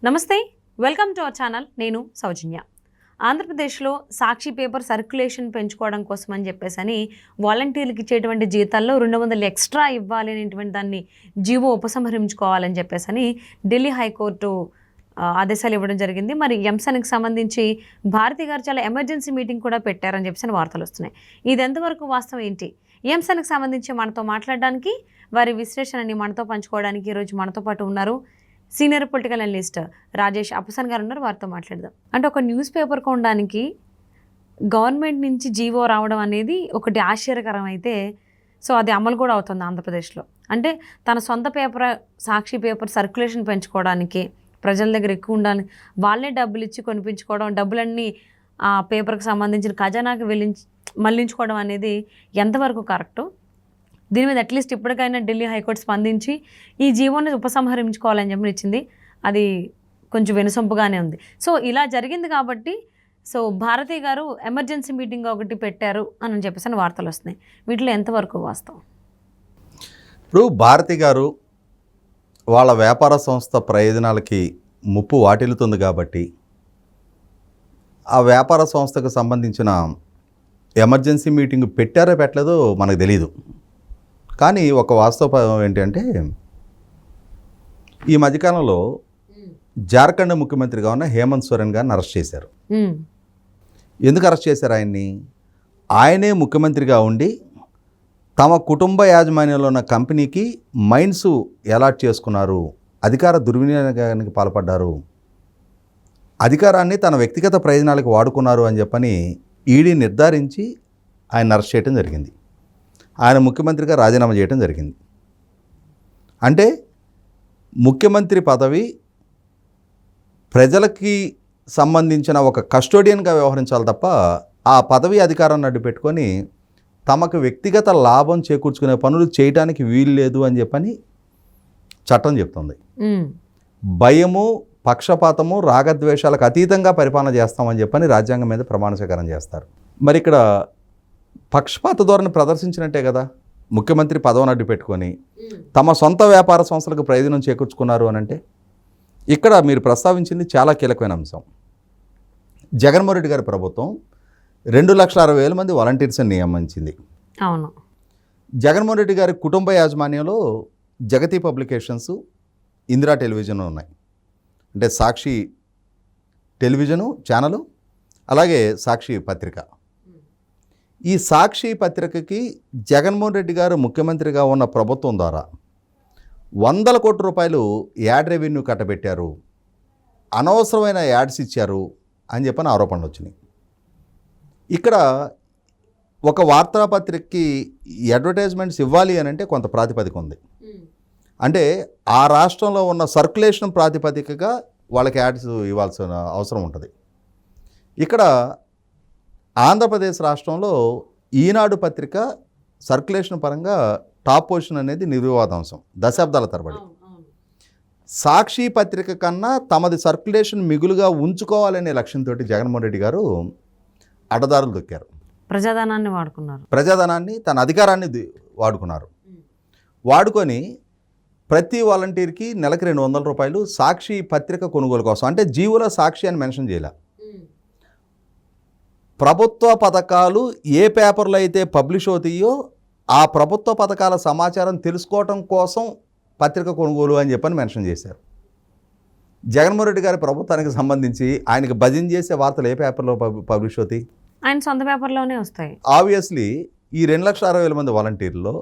నమస్తే, welcome to our channel. నేను సౌజన్య. ఆంధ్రప్రదేశ్లో సాక్షి పేపర్ సర్క్యులేషన్ పెంచుకోవడం కోసం అని చెప్పేసి వాలంటీర్లకు ఇచ్చేటువంటి జీతాల్లో 200 ఎక్స్ట్రా ఇవ్వాలి అనేటువంటి దాన్ని జీవో ఉపసంహరించుకోవాలని చెప్పేసి ఢిల్లీ హైకోర్టు ఆదేశాలు ఇవ్వడం జరిగింది. మరి ఈ అంశానికి సంబంధించి భారతి గారు చాలా ఎమర్జెన్సీ మీటింగ్ కూడా పెట్టారని చెప్పేసి వార్తలు వస్తున్నాయి. ఇది ఎంతవరకు వాస్తవం ఏంటి? ఈ అంశానికి సంబంధించి మనతో మాట్లాడడానికి, వారి విశ్లేషణని మనతో పంచుకోవడానికి ఈరోజు మనతో పాటు ఉన్నారు సీనియర్ పొలిటికల్ అనలిస్ట్ రాజేష్ అప్పసన్ గారు ఉన్నారు. వారితో మాట్లాడదాం. అంటే ఒక న్యూస్ పేపర్ కొనడానికి గవర్నమెంట్ నుంచి జీవో రావడం అనేది ఒకటి ఆశ్చర్యకరం అయితే, సో అది అమలు కూడా అవుతుంది ఆంధ్రప్రదేశ్లో. అంటే తన సొంత పేపర్ సాక్షి పేపర్ సర్క్యులేషన్ పెంచుకోవడానికి, ప్రజల దగ్గర ఎక్కువ ఉండాలని వాళ్ళే డబ్బులు ఇచ్చి కొనిపించుకోవడం, డబ్బులన్నీ ఆ పేపర్కి సంబంధించిన ఖజానాకి మళ్లించుకోవడం అనేది ఎంతవరకు కరెక్టు? దీని మీద అట్లీస్ట్ ఇప్పటికైనా ఢిల్లీ హైకోర్టు స్పందించి ఈ జీవోని ఉపసంహరించుకోవాలని చెప్పి ఇచ్చింది. అది కొంచెం వినసొంపుగానే ఉంది. సో ఇలా జరిగింది కాబట్టి సో భారతి గారు ఎమర్జెన్సీ మీటింగ్ ఒకటి పెట్టారు అని చెప్పేసి వార్తలు వస్తున్నాయి. వీటిలో ఎంతవరకు వాస్తవం? ఇప్పుడు భారతి గారు వాళ్ళ వ్యాపార సంస్థ ప్రయోజనాలకి ముప్పు వాటిల్లుతుంది కాబట్టి ఆ వ్యాపార సంస్థకు సంబంధించిన ఎమర్జెన్సీ మీటింగ్ పెట్టారో పెట్టలేదో మనకు తెలీదు. కానీ ఒక వాస్తవం ఏంటంటే, ఈ మధ్యకాలంలో జార్ఖండ్ ముఖ్యమంత్రిగా ఉన్న హేమంత్ సోరెన్ గారిని అరెస్ట్ చేశారు. ఎందుకు అరెస్ట్ చేశారు ఆయన్ని? ఆయనే ముఖ్యమంత్రిగా ఉండి తమ కుటుంబ యాజమాన్యంలో ఉన్న కంపెనీకి మైన్స్ అలాట్ చేసుకున్నారు, అధికార దుర్వినియోగానికి పాల్పడ్డారు, అధికారాన్ని తన వ్యక్తిగత ప్రయోజనాలకు వాడుకున్నారు అని చెప్పని ఈడీ నిర్ధారించి ఆయన అరెస్ట్ చేయడం జరిగింది. ఆయన ముఖ్యమంత్రిగా రాజీనామా చేయడం జరిగింది. అంటే ముఖ్యమంత్రి పదవి ప్రజలకి సంబంధించిన ఒక కస్టోడియన్గా వ్యవహరించాలి తప్ప ఆ పదవి అధికారాన్ని అడ్డు పెట్టుకొని తమకు వ్యక్తిగత లాభం చేకూర్చుకునే పనులు చేయడానికి వీలు లేదు అని చెప్పని చట్టం చెప్తుంది. భయము, పక్షపాతము, రాగద్వేషాలకు అతీతంగా పరిపాలన చేస్తామని చెప్పని రాజ్యాంగం మీద ప్రమాణ స్వీకారం చేస్తారు. మరి ఇక్కడ పక్షపాత ధోరణి ప్రదర్శించినట్టే కదా. ముఖ్యమంత్రి పదవిని అడ్డు పెట్టుకొని తమ సొంత వ్యాపార సంస్థలకు ప్రయోజనం చేకూర్చుకున్నారు అని అంటే, ఇక్కడ మీరు ప్రస్తావించింది చాలా కీలకమైన అంశం. జగన్మోహన్ రెడ్డి గారి ప్రభుత్వం 2,60,000 మంది వాలంటీర్స్ని నియమించింది. అవును. జగన్మోహన్ రెడ్డి గారి కుటుంబ యాజమాన్యంలో జగతి పబ్లికేషన్స్, ఇందిరా టెలివిజన్ ఉన్నాయి. అంటే సాక్షి టెలివిజను ఛానలు, అలాగే సాక్షి పత్రిక. ఈ సాక్షి పత్రికకి జగన్మోహన్ రెడ్డి గారు ముఖ్యమంత్రిగా ఉన్న ప్రభుత్వం ద్వారా 100 కోట్ల రూపాయలు యాడ్ రెవెన్యూ కట్టబెట్టారు, అనవసరమైన యాడ్స్ ఇచ్చారు అని చెప్పని ఆరోపణలు వచ్చినాయి. ఇక్కడ ఒక వార్తాపత్రికకి అడ్వర్టైజ్మెంట్స్ ఇవ్వాలి అని అంటే కొంత ప్రాతిపదిక ఉంది. అంటే ఆ రాష్ట్రంలో ఉన్న సర్క్యులేషన్ ప్రాతిపదికగా వాళ్ళకి యాడ్స్ ఇవ్వాల్సిన అవసరం ఉంటుంది. ఇక్కడ ఆంధ్రప్రదేశ్ రాష్ట్రంలో ఈనాడు పత్రిక సర్క్యులేషన్ పరంగా టాప్ పొజిషన్ అనేది నిర్వివాదాంశం దశాబ్దాల తరబడి. సాక్షి పత్రిక కన్నా తమది సర్క్యులేషన్ మిగులుగా ఉంచుకోవాలనే లక్ష్యంతో జగన్మోహన్ రెడ్డి గారు అడ్డదారులు దొక్కారు. ప్రజాధనాన్ని తన అధికారాన్ని వాడుకున్నారు. వాడుకొని ప్రతి వాలంటీర్కి నెలకి 200 రూపాయలు సాక్షి పత్రిక కొనుగోలు కోసం, అంటే జీవోలో సాక్షి అని మెన్షన్ చేయాల, ప్రభుత్వ పథకాలు ఏ పేపర్లో అయితే పబ్లిష్ అవుతాయో ఆ ప్రభుత్వ పథకాల సమాచారం తెలుసుకోవటం కోసం పత్రిక కొనుగోలు అని చెప్పని మెన్షన్ చేశారు. జగన్మోహన్ రెడ్డి గారి ప్రభుత్వానికి సంబంధించి ఆయనకు భజన చేసే వార్తలు ఏ పేపర్లో పబ్లిష్ అవుతాయి? ఆయన సొంత పేపర్లోనే వస్తాయి. ఆబ్వియస్లీ ఈ 2,60,000 మంది వాలంటీర్లో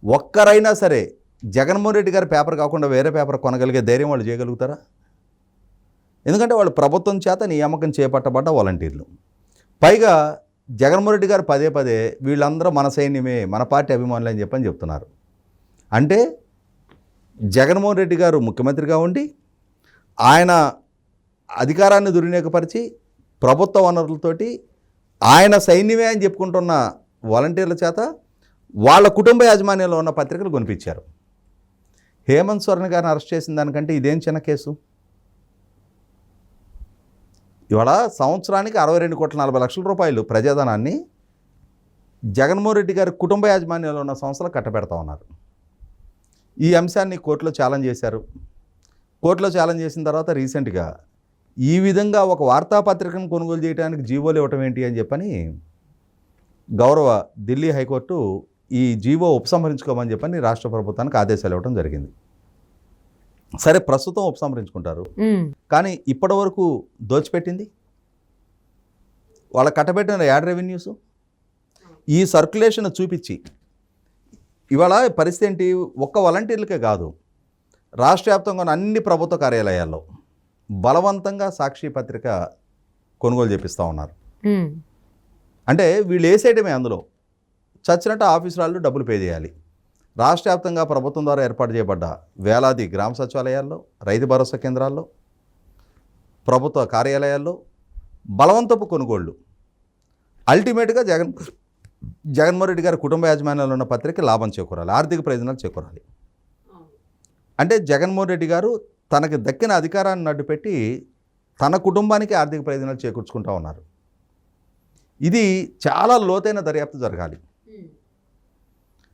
ఒక్కరైనా సరే జగన్మోహన్ రెడ్డి గారి పేపర్ కాకుండా వేరే పేపర్ కొనగలిగే ధైర్యం వాళ్ళు చేయగలుగుతారా? ఎందుకంటే వాళ్ళు ప్రభుత్వం చేత నియామకం చేపట్టబడ్డ వాలంటీర్లు. పైగా జగన్మోహన్ రెడ్డి గారు పదే పదే వీళ్ళందరూ మన సైన్యమే, మన పార్టీ అభిమానులు అని చెప్పని చెప్తున్నారు. అంటే జగన్మోహన్ రెడ్డి గారు ముఖ్యమంత్రిగా ఉండి ఆయన అధికారాన్ని దుర్వినియోగపరిచి ప్రభుత్వ వనరులతోటి ఆయన సైన్యమే అని చెప్పుకుంటున్న వాలంటీర్ల చేత వాళ్ళ కుటుంబ యాజమాన్యంలో ఉన్న పత్రికలు కొనిపించారు. హేమంత్ సోరెన్ గారిని అరెస్ట్ చేసిన దానికంటే ఇదేం చిన్న కేసు. ఇవాళ సంవత్సరానికి 62,40,00,000 రూపాయలు ప్రజాధనాన్ని జగన్మోహన్ రెడ్డి గారి కుటుంబ యాజమాన్యంలో ఉన్న సంస్థలు కట్టబెడతా ఉన్నారు. ఈ అంశాన్ని కోర్టులో ఛాలెంజ్ చేశారు. కోర్టులో ఛాలెంజ్ చేసిన తర్వాత రీసెంట్గా ఈ విధంగా ఒక వార్తాపత్రికను కొనుగోలు చేయడానికి జీవోలు ఇవ్వటం ఏంటి అని చెప్పని గౌరవ ఢిల్లీ హైకోర్టు ఈ జీవో ఉపసంహరించుకోమని చెప్పని రాష్ట్ర ప్రభుత్వానికి ఆదేశాలు ఇవ్వడం జరిగింది. సరే, ప్రస్తుతం ఉపసంహరించుకుంటారు, కానీ ఇప్పటి వరకు దోచిపెట్టింది వాళ్ళ కట్టబెట్టిన యాడ్ రెవెన్యూస్ ఈ సర్క్యులేషన్ చూపించి ఇవాళ పరిస్థితి ఏంటి, ఒక్క వాలంటీర్లకే కాదు, రాష్ట్ర వ్యాప్తంగా ఉన్న అన్ని ప్రభుత్వ కార్యాలయాల్లో బలవంతంగా సాక్షి పత్రిక కొనుగోలు చేపిస్తూ ఉన్నారు. అంటే వీళ్ళు వేసేయటమే, అందులో చచ్చినట్టు ఆఫీసులు డబ్బులు పే చేయాలి. రాష్ట్ర వ్యాప్తంగా ప్రభుత్వం ద్వారా ఏర్పాటు చేయబడ్డ వేలాది గ్రామ సచివాలయాల్లో, రైతు భరోసా కేంద్రాల్లో, ప్రభుత్వ కార్యాలయాల్లో బలవంతపు కొనుగోళ్ళు. అల్టిమేట్గా జగన్మోహన్ రెడ్డి గారి కుటుంబ యాజమాన్యంలో ఉన్న పత్రిక లాభం చేకూరాలి, ఆర్థిక ప్రయోజనాలు చేకూరాలి. అంటే జగన్మోహన్ రెడ్డి గారు తనకి దక్కిన అధికారాన్ని అడ్డుపెట్టి తన కుటుంబానికి ఆర్థిక ప్రయోజనాలు చేకూర్చుకుంటూ ఉన్నారు. ఇది చాలా లోతైన దర్యాప్తు జరగాలి.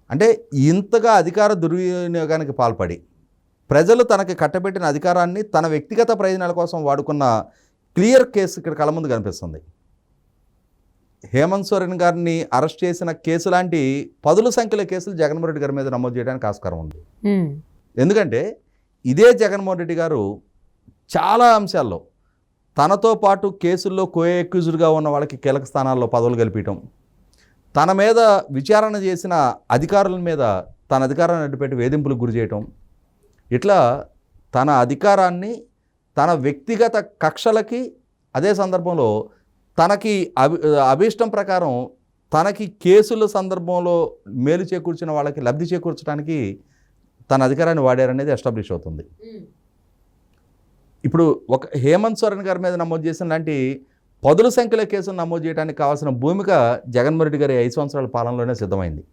అంటే ఇంతగా అధికార దుర్వినియోగానికి పాల్పడి ప్రజలు తనకి కట్టబెట్టిన అధికారాన్ని తన వ్యక్తిగత ప్రయోజనాల కోసం వాడుకున్న క్లియర్ కేసు ఇక్కడ కళ్ళ ముందు కనిపిస్తుంది. హేమంత్ సోరెన్ గారిని అరెస్ట్ చేసిన కేసు లాంటి పదుల సంఖ్యలో కేసులు జగన్మోహన్ రెడ్డి గారి మీద నమోదు చేయడానికి ఆస్కారం ఉంది. ఎందుకంటే ఇదే జగన్మోహన్ రెడ్డి గారు చాలా అంశాల్లో తనతో పాటు కేసుల్లో కో-అక్యూజ్డ్గా ఉన్న వాళ్ళకి కీలక స్థానాల్లో పదవులు కల్పించడం, తన మీద విచారణ చేసిన అధికారుల మీద తన అధికారాన్ని అడ్డుపెట్టి వేధింపులకు గురి చేయటం, ఇట్లా తన అధికారాన్ని తన వ్యక్తిగత కక్షలకి, అదే సందర్భంలో తనకి అభీష్టం ప్రకారం తనకి కేసుల సందర్భంలో మేలు చేకూర్చిన వాళ్ళకి లబ్ధి చేకూర్చడానికి తన అధికారాన్ని వాడారనేది ఎస్టాబ్లిష్ అవుతుంది. ఇప్పుడు ఒక హేమంత్ సోరెన్ గారి మీద నమోదు చేసిన లాంటి పదుల సంఖ్యలో కేసులు నమోదు చేయడానికి కావాల్సిన భూమిక జగన్మోహన్ రెడ్డి గారి 5 సంవత్సరాల పాలనలోనే సిద్ధమైంది.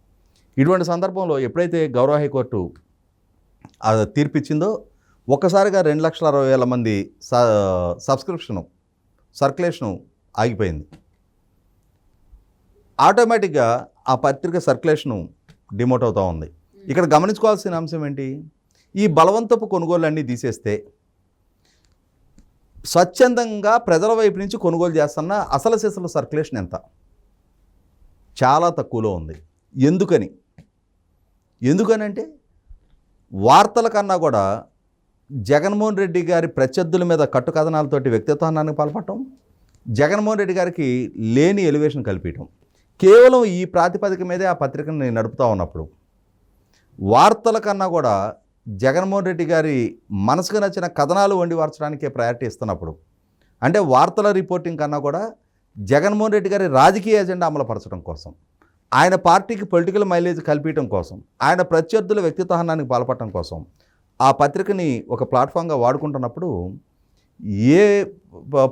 ఇటువంటి సందర్భంలో ఎప్పుడైతే గౌరవ హైకోర్టు తీర్పిచ్చిందో ఒక్కసారిగా 2,60,000 మంది సర్క్యులేషను ఆగిపోయింది. ఆటోమేటిక్గా ఆ పత్రిక సర్క్యులేషను డిమోట్ అవుతూ ఉంది. ఇక్కడ గమనించుకోవాల్సిన అంశం ఏంటి, ఈ బలవంతపు కొనుగోళ్ళన్నీ తీసేస్తే స్వచ్ఛందంగా ప్రజల వైపు నుంచి కొనుగోలు చేస్తున్న అసలు సిసలు సర్క్యులేషన్ ఎంత? చాలా తక్కువలో ఉంది. ఎందుకనంటే వార్తల కన్నా కూడా జగన్మోహన్ రెడ్డి గారి ప్రత్యర్థుల మీద కట్టుకథనాలతోటి వ్యక్తిత్వానికి పాల్పడటం, జగన్మోహన్ రెడ్డి గారికి లేని ఎలివేషన్ కల్పించడం, కేవలం ఈ ప్రాతిపదిక మీదే ఆ పత్రికని నడుపుతూ ఉన్నప్పుడు వార్తల కన్నా కూడా జగన్మోహన్ రెడ్డి గారి మనసుకు నచ్చిన కథనాలు వండి వార్చడానికే ప్రయారిటీ ఇస్తున్నప్పుడు, అంటే వార్తల రిపోర్టింగ్ కన్నా కూడా జగన్మోహన్ రెడ్డి గారి రాజకీయ ఎజెండా అమలుపరచడం కోసం, ఆయన పార్టీకి పొలిటికల్ మైలేజ్ కల్పించడం కోసం, ఆయన ప్రత్యర్థుల వ్యక్తిత్వానికి పాల్పడటం కోసం ఆ పత్రికని ఒక ప్లాట్ఫామ్గా వాడుకుంటున్నప్పుడు ఏ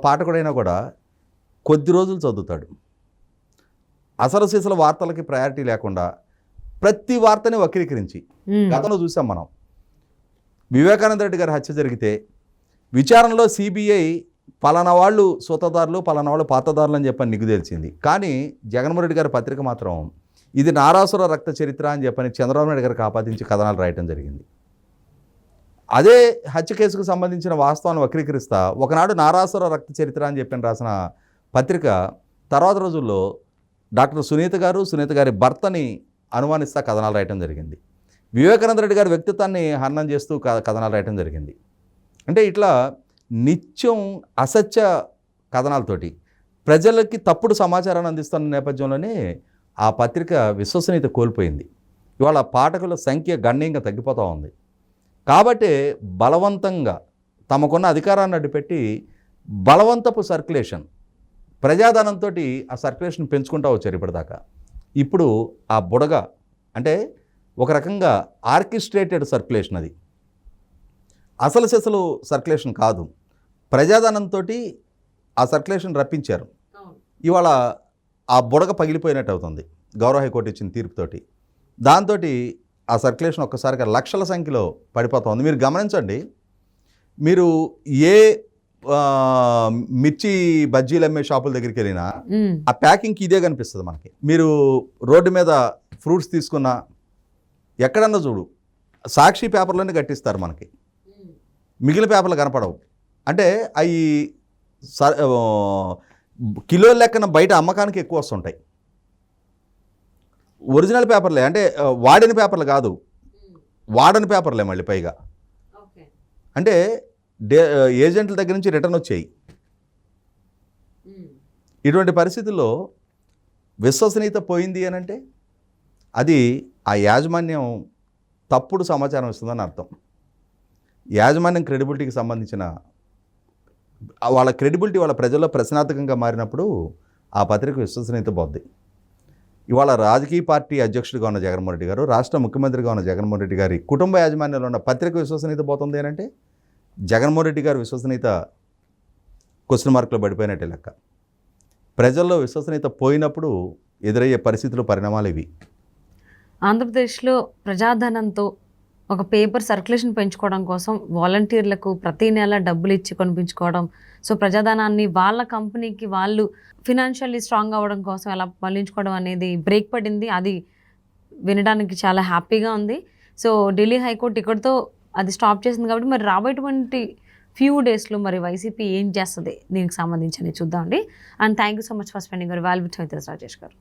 పాఠకుడైనా కూడా కొద్ది రోజులు చదువుతాడు. అసలు సీసల వార్తలకి ప్రయారిటీ లేకుండా ప్రతి వార్తని వక్రీకరించి, గతంలో చూసాం మనం, వివేకానంద రెడ్డి గారి హత్య జరిగితే విచారణలో సిబిఐ పలానా వాళ్ళు సూతదారులు, పలానా వాళ్ళు పాతదారులు అని చెప్పని నిగ్గు తెలిసింది. కానీ జగన్మోహన్ రెడ్డి గారి పత్రిక మాత్రం ఇది నారాసుర రక్త చరిత్ర అని చెప్పని చంద్రబాబు నాయుడు గారికి ఆపాదించి కథనాలు రాయటం జరిగింది. అదే హత్య కేసుకు సంబంధించిన వాస్తవాన్ని వక్రీకరిస్తా ఒకనాడు నారాసుర రక్త చరిత్ర అని చెప్పని రాసిన పత్రిక తర్వాత రోజుల్లో డాక్టర్ సునీత గారి భర్తని అనుమానిస్తా కథనాలు రాయటం జరిగింది. వివేకానంద రెడ్డి గారి వ్యక్తిత్వాన్ని హననం చేస్తూ కథనాలు రాయటం జరిగింది. అంటే ఇట్లా నిత్యం అసత్య కథనాలతోటి ప్రజలకి తప్పుడు సమాచారాన్ని అందిస్తున్న నేపథ్యంలోనే ఆ పత్రిక విశ్వసనీయత కోల్పోయింది. ఇవాళ పాఠకుల సంఖ్య గణనీయంగా తగ్గిపోతూ ఉంది. కాబట్టి బలవంతంగా తమకున్న అధికారాన్ని అడ్డుపెట్టి బలవంతపు సర్క్యులేషన్, ప్రజాధనంతో ఆ సర్క్యులేషన్ పెంచుకుంటూ వచ్చారు ఇప్పటిదాకా. ఇప్పుడు ఆ బుడగ అంటే ఒక రకంగా ఆర్కెస్ట్రేటెడ్ సర్క్యులేషన్, అది అసలు సెసలు సర్క్యులేషన్ కాదు, ప్రజాధనంతో ఆ సర్క్యులేషన్ రప్పించారు. ఇవాళ ఆ బుడగ పగిలిపోయినట్టు అవుతుంది గౌరవ హైకోర్టు ఇచ్చిన తీర్పుతోటి. దాంతో ఆ సర్క్యులేషన్ ఒక్కసారిగా లక్షల సంఖ్యలో పడిపోతుంది. మీరు గమనించండి, మీరు ఏ మిర్చి బజ్జీలు అమ్మే షాపుల దగ్గరికి వెళ్ళినా ఆ ప్యాకింగ్కి ఇదే కనిపిస్తుంది మనకి. మీరు రోడ్డు మీద ఫ్రూట్స్ తీసుకున్నా ఎక్కడన్నా చూడు సాక్షి పేపర్లోనే కట్టిస్తారు మనకి. మిగిలిన పేపర్లు కనపడవు. అంటే అవి కిలో లెక్కన బయట అమ్మకానికి ఎక్కువ వస్తుంటాయి. ఒరిజినల్ పేపర్లే, అంటే వాడిన పేపర్లు కాదు, వాడని పేపర్లే మళ్ళీ పైగా. అంటే ఏజెంట్ల దగ్గర నుంచి రిటర్న్ వచ్చాయి. ఇటువంటి పరిస్థితుల్లో విశ్వసనీయత పోయింది అని అంటే అది ఆ యాజమాన్యం తప్పుడు సమాచారం ఇస్తుందని అర్థం. యాజమాన్యం క్రెడిబిలిటీకి సంబంధించిన వాళ్ళ క్రెడిబిలిటీ వాళ్ళ ప్రజల్లో ప్రశ్నార్థకంగా మారినప్పుడు ఆ పత్రిక విశ్వసనీయత పోద్ది. ఇవాళ రాజకీయ పార్టీ అధ్యక్షుడిగా ఉన్న జగన్మోహన్ రెడ్డి గారు, రాష్ట్ర ముఖ్యమంత్రిగా ఉన్న జగన్మోహన్ రెడ్డి గారి కుటుంబ యాజమాన్యంలో ఉన్న పత్రిక విశ్వసనీయత పోతుంది అని అంటే జగన్మోహన్ రెడ్డి గారి విశ్వసనీయత క్వశ్చన్ మార్కులో పడిపోయినట్టే లెక్క. ప్రజల్లో విశ్వసనీయత పోయినప్పుడు ఎదురయ్యే పరిస్థితులు, పరిణామాలు ఇవి. ఆంధ్రప్రదేశ్లో ప్రజాధనంతో ఒక పేపర్ సర్క్యులేషన్ పెంచుకోవడం కోసం వాలంటీర్లకు ప్రతి నెల డబ్బులు ఇచ్చి కొనిపించుకోవడం, సో ప్రజాధనాన్ని వాళ్ళ కంపెనీకి వాళ్ళు ఫినాన్షియల్లీ స్ట్రాంగ్ అవ్వడం కోసం ఎలా మళ్లించుకోవడం అనేది బ్రేక్ పడింది. అది వినడానికి చాలా హ్యాపీగా ఉంది. సో ఢిల్లీ హైకోర్టు ఇక్కడితో అది స్టాప్ చేసింది కాబట్టి మరి రాబోయేటువంటి ఫ్యూ డేస్లో మరి వైసీపీ ఏం చేస్తుంది దీనికి సంబంధించి చూద్దామండి. And thank you so much for spending your valuable time with us, Rajesh గారు.